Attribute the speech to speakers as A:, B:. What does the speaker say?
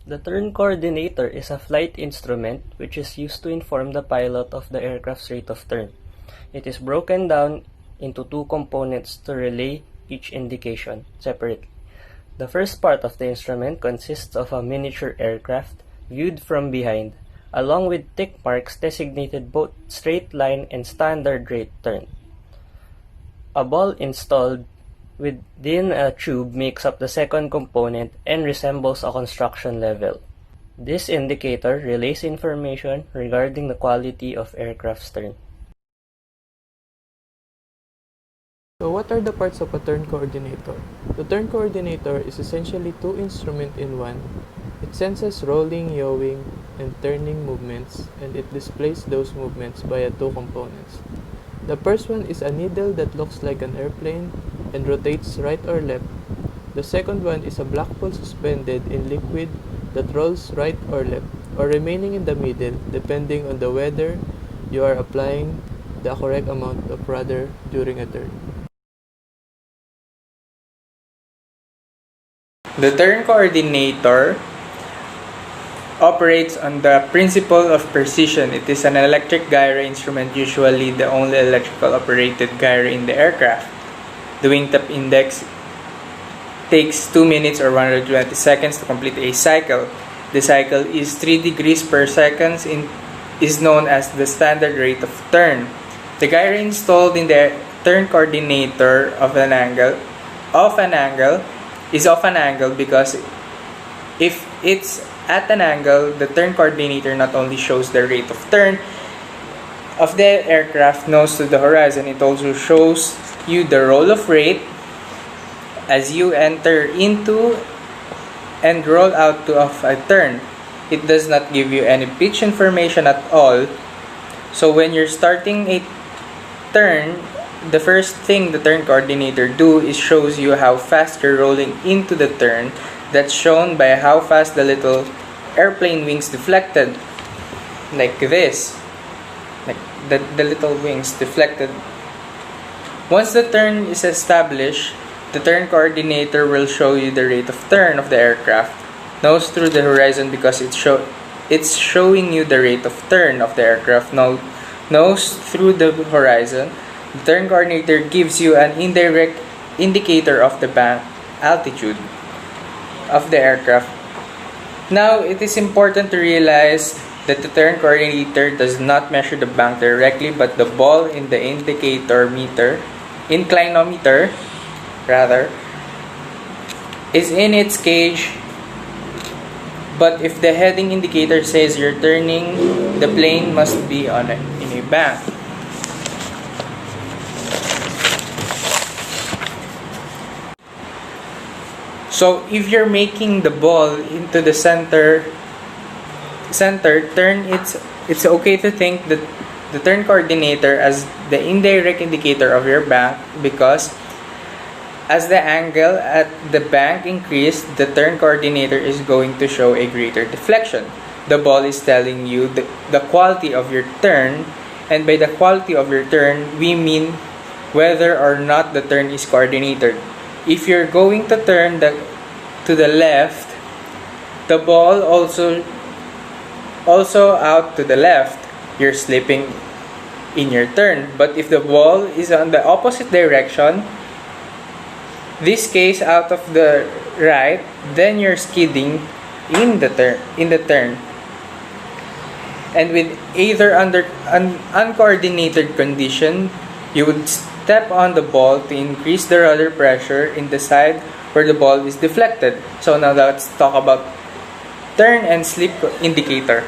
A: The turn coordinator is a flight instrument which is used to inform the pilot of the aircraft's rate of turn. It is broken down into two components to relay each indication separately. The first part of the instrument consists of a miniature aircraft viewed from behind, along with tick marks designated both straight line and standard rate turn. A ball installed within a tube makes up the second component and resembles a construction level. This indicator relays information regarding the quality of aircraft's turn.
B: So what are the parts of a turn coordinator? The turn coordinator is essentially two instruments in one. It senses rolling, yawing, and turning movements, and it displays those movements via two components. The first one is a needle that looks like an airplane and rotates right or left. The second one is a black ball suspended in liquid that rolls right or left, or remaining in the middle depending on the whether you are applying the correct amount of rudder during a turn.
C: The turn coordinator operates on the principle of precision. It is an electric gyro instrument, usually the only electrical operated gyro in the aircraft. The wingtip index takes 2 minutes or 120 seconds to complete a cycle. The cycle is 3 degrees per second is known as the standard rate of turn. The gyro installed in the turn coordinator is off an angle because if it's at an angle, the turn coordinator not only shows the rate of turn of the aircraft nose to the horizon, it also shows you the roll of rate as you enter into and roll out of a turn. It does not give you any pitch information at all. So when you're starting a turn, the first thing the turn coordinator do is shows you how fast you're rolling into the turn. That's shown by how fast the little airplane wings deflected, like this, like the little wings deflected. Once the turn is established, the turn coordinator will show you the rate of turn of the aircraft, nose through the horizon because it's showing you the rate of turn of the aircraft, nose through the horizon. The turn coordinator gives you an indirect indicator of the bank altitude of the aircraft. Now, it is important to realize that the turn coordinator does not measure the bank directly, but the ball in the inclinometer, is in its cage. But if the heading indicator says you're turning, the plane must be in a bank. So if you're making the ball into the center turn, it's okay to think that the turn coordinator as the indirect indicator of your bank, because as the angle at the bank increases, the turn coordinator is going to show a greater deflection. The ball is telling you the quality of your turn, and by the quality of your turn, we mean whether or not the turn is coordinated. If you're going to turn to the left, the ball also out to the left, you're slipping in your turn. But if the ball is on the opposite direction, this case out of the right, then you're skidding in the turn. And with either under an uncoordinated condition, you would step on the ball to increase the rudder pressure in the side where the ball is deflected. So now let's talk about turn and slip indicator.